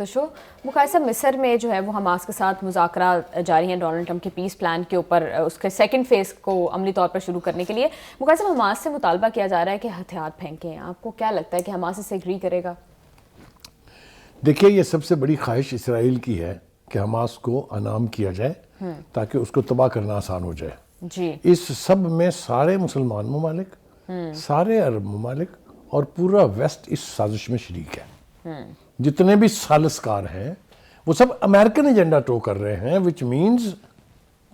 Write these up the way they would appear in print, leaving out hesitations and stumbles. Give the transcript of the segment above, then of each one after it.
دا شو. بخاری صاحب، مصر میں جو ہے وہ حماس کے ساتھ مذاکرات جاری ہیں ڈونلڈ ٹرمپ کے پیس پلان کے اوپر، اس کے سیکنڈ فیز کو عملی طور پر شروع کرنے کے لیے. بخاری صاحب، حماس سے مطالبہ کیا جا رہا ہے کہ ہتھیار پھینکیں. آپ کو کیا لگتا ہے کہ حماس اسے ایگری کرے گا؟ دیکھیے، یہ سب سے بڑی خواہش اسرائیل کی ہے کہ حماس کو انعام کیا جائے تاکہ اس کو تباہ کرنا آسان ہو جائے. جی، اس سب میں سارے مسلمان ممالک، سارے عرب ممالک اور پورا ویسٹ اس سازش میں شریک ہے. جتنے بھی ثالثکار ہیں وہ سب امریکن ایجنڈا ٹو کر رہے ہیں، وچ مینز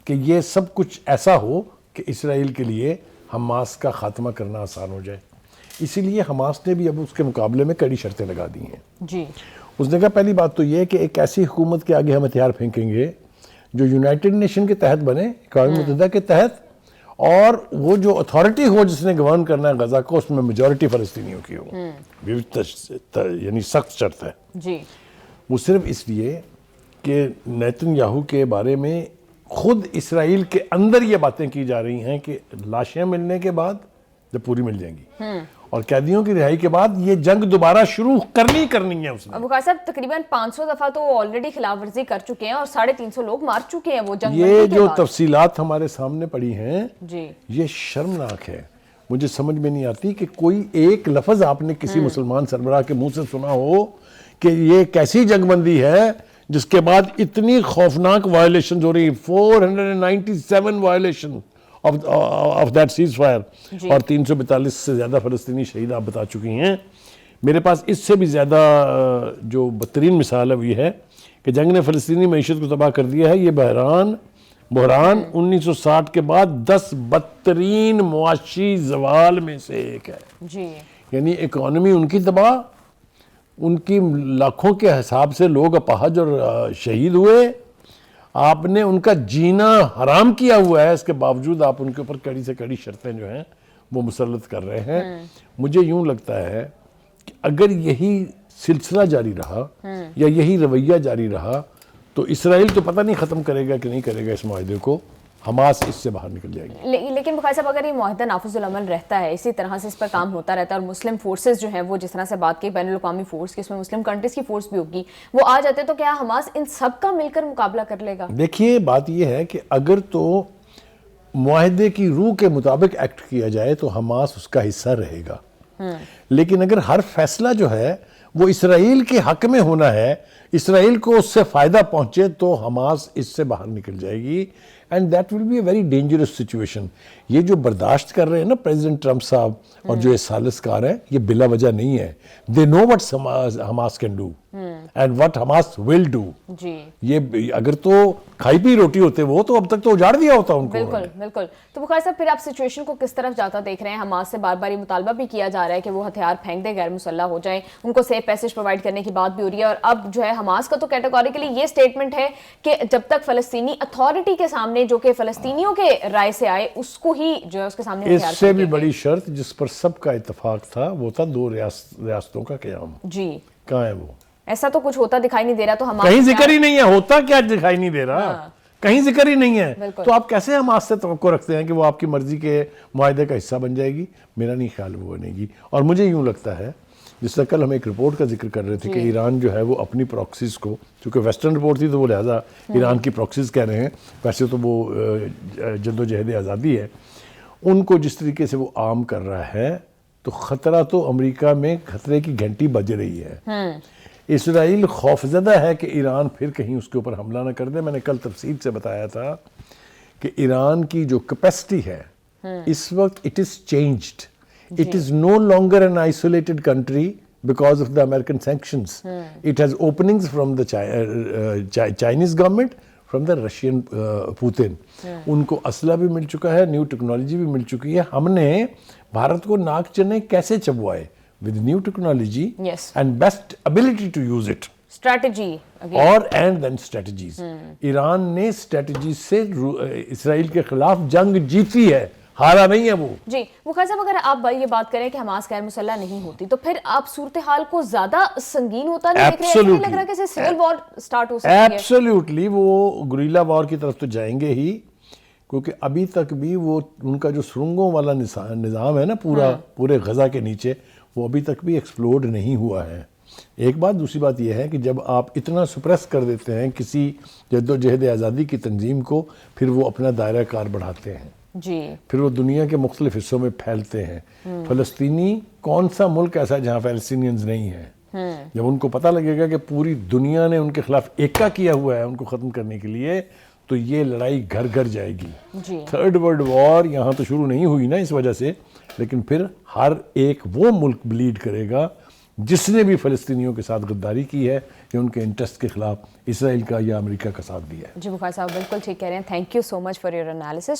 کہ یہ سب کچھ ایسا ہو کہ اسرائیل کے لیے حماس کا خاتمہ کرنا آسان ہو جائے. اسی لیے حماس نے بھی اب اس کے مقابلے میں کڑی شرطیں لگا دی ہیں. جی، اس نے کہا پہلی بات تو یہ کہ ایک ایسی حکومت کے آگے ہم ہتھیار پھینکیں گے جو یونائٹڈ نیشن کے تحت بنے، اقوام متحدہ کے تحت، اور وہ جو اتھارٹی ہو جس نے گورن کرنا ہے غزہ کو، اس میں میجورٹی فلسطینیوں کی ہو. یعنی سخت شرط ہے. جی، وہ صرف اس لیے کہ نیتن یاہو کے بارے میں خود اسرائیل کے اندر یہ باتیں کی جا رہی ہیں کہ لاشیں ملنے کے بعد جب پوری مل جائیں گی اور قیدیوں کی رہائی کے بعد یہ جنگ دوبارہ شروع کرنی ہے اس نے. بخاری صاحب، تقریباً 500 دفعہ تو آلریڈی خلاف ورزی کر چکے ہیں اور 350 لوگ مار چکے ہیں وہ جنگ. یہ جو تفصیلات ہمارے سامنے پڑی ہیں جی، یہ شرمناک ہے. مجھے سمجھ میں نہیں آتی کہ کوئی ایک لفظ آپ نے کسی مسلمان سربراہ کے منہ سے سنا ہو کہ یہ کیسی جنگ بندی ہے جس کے بعد اتنی خوفناک وائلیشنز ہو رہی. 497 violation of that cease fire اور 342 سے زیادہ فلسطینی شہید آپ بتا چکی ہیں. میرے پاس اس سے بھی زیادہ جو بدترین مثال ہے وہ یہ ہے کہ جنگ نے فلسطینی معیشت کو تباہ کر دیا ہے. یہ بحران 1960 کے بعد 10 بدترین معاشی زوال میں سے ایک ہے. جی، یعنی اکانومی ان کی تباہ، ان کی لاکھوں کے حساب سے لوگ اپاہج اور شہید ہوئے. آپ نے ان کا جینا حرام کیا ہوا ہے، اس کے باوجود آپ ان کے اوپر کڑی سے کڑی شرطیں جو ہیں وہ مسلط کر رہے ہیں. مجھے یوں لگتا ہے کہ اگر یہی سلسلہ جاری رہا یا یہی رویہ جاری رہا تو اسرائیل تو پتہ نہیں ختم کرے گا کہ نہیں کرے گا اس معاہدے کو، حماس اس سے باہر نکل جائے گی. لیکن بخاری صاحب، اگر یہ معاہدہ نافذ العمل رہتا ہے، اسی طرح سے اس پر کام ہوتا رہتا ہے اور مسلم فورسز جو ہیں وہ جس طرح سے بات کی بین الاقوامی فورس کی، اس میں مسلم کنٹریز کی فورس بھی ہوگی، وہ آ جاتے تو کیا حماس ان سب کا مل کر مقابلہ کر لے گا؟ دیکھیے، بات یہ ہے کہ اگر تو معاہدے کی روح کے مطابق ایکٹ کیا جائے تو حماس اس کا حصہ رہے گا. لیکن اگر ہر فیصلہ جو ہے وہ اسرائیل کے حق میں ہونا ہے، اسرائیل کو اس سے فائدہ پہنچے، تو حماس اس سے باہر نکل جائے گی. And that will be a very dangerous situation. یہ جو برداشت کر رہے ہیں نا پریزیڈنٹ ٹرمپ صاحب اور جو یہ ثالثکار ہیں، یہ بلا وجہ نہیں ہے. They know what Hamas can do and what Hamas will do. جی، یہ اگر تو کھائی پی روٹی ہوتے وہ تو اب تک تو اجاڑ دیا ہوتا ان کو. بالکل. تو بخاری صاحب، پھر آپ سچویشن کو کس طرف جاتا دیکھ رہے ہیں؟ حماس سے بار بار یہ مطالبہ بھی کیا جا رہا ہے کہ وہ ہتھیار پھینک دے، غیر مسلح ہو جائیں، ان کو سیف پیسج پرووائڈ کرنے کی بات بھی ہو رہی ہے. اور اب جو ہے حماس کا تو کیٹیگوریکلی یہ سٹیٹمنٹ ہے کہ جب تک فلسطینی اتھارٹی کے سامنے، جو کہ فلسطینیوں کے رائے سے آئے، اس کو ہی جو ہے اس کے سامنے ہتھیار. اس سے بھی بڑی شرط جس پر سب کا اتفاق تھا وہ تھا 2 ریاستوں کا قیام. جی، کہاں ہے وہ؟ ایسا تو کچھ ہوتا دکھائی نہیں دے رہا. تو ہمارا کہیں ذکر ہی نہیں ہے. ہوتا کیا دکھائی نہیں دے رہا؟ کہیں ذکر ہی نہیں ہے. تو آپ کیسے حماس سے توقع رکھتے ہیں کہ وہ آپ کی مرضی کے معاہدے کا حصہ بن جائے گی؟ میرا نہیں خیال وہ بنے گی. اور مجھے یوں لگتا ہے، جس طرح کل ہم ایک رپورٹ کا ذکر کر رہے تھے کہ ایران جو ہے وہ اپنی پراکسیز کو، چونکہ ویسٹرن رپورٹ تھی تو وہ لہٰذا ایران کی پراکسیز کہہ رہے ہیں، ویسے تو وہ جد و جہد آزادی ہے، ان کو جس طریقے سے وہ عام کر رہا ہے تو خطرہ تو امریکہ میں خطرے کی گھنٹی بج رہی ہے. اسرائیل خوفزدہ ہے کہ ایران پھر کہیں اس کے اوپر حملہ نہ کر دے. میں نے کل تفصیل سے بتایا تھا کہ ایران کی جو کیپیسٹی ہے اس وقت it is changed. It is no longer an isolated country because of the American sanctions. It has openings from the Chinese government, from the Russian Putin. ان کو اسلحہ بھی مل چکا ہے، نیو ٹیکنالوجی بھی مل چکی ہے. ہم نے بھارت کو ناک چنے کیسے چبوائے؟ with new technology and best ability to use it. Strategy اور and then strategies. ایران نے strategies سے اسرائیل کے خلاف جنگ جیتی ہے، ہارا نہیں ہے وہ. جی بخاری صاحب، اگر آپ یہ بات کریں کہ حماس غیر مسلح نہیں ہوتی تو پھر آپ صورتحال کو زیادہ سنگین ہوتا نہیں دیکھ رہے ہیں؟ نہیں لگ رہا کہ سول وار سٹارٹ ہو سکتی ہے؟ ایبسلیوٹلی وہ گوریلا وار کی طرف تو جائیں گے ہی، کیونکہ ابھی تک بھی وہ ان کا جو سرنگوں والا نظام ہے نا پورے غزہ کے نیچے، وہ ابھی تک بھی ایکسپلوڈ نہیں ہوا ہے. ایک بات. دوسری بات یہ ہے کہ جب آپ اتنا سپریس کر دیتے ہیں کسی جدوجہد آزادی کی تنظیم کو, پھر وہ اپنا دائرہ کار بڑھاتے ہیں جی, پھر وہ دنیا کے مختلف حصوں میں پھیلتے ہیں. فلسطینی کون سا ملک ایسا جہاں فلسطینینز نہیں ہیں؟ جب ان کو پتہ لگے گا کہ پوری دنیا نے ان کے خلاف ایکا کیا ہوا ہے ان کو ختم کرنے کے لیے, تو یہ لڑائی گھر گھر جائے گی. جی, تھرڈ ورلڈ وار یہاں تو شروع نہیں ہوئی نا اس وجہ سے, لیکن پھر ہر ایک وہ ملک بلیڈ کرے گا جس نے بھی فلسطینیوں کے ساتھ غداری کی ہے یا ان کے انٹرسٹ کے خلاف اسرائیل کا یا امریکہ کا ساتھ دیا ہے. جی بخاری صاحب بالکل ٹھیک کہہ رہے ہیں. Thank you so much for your analysis.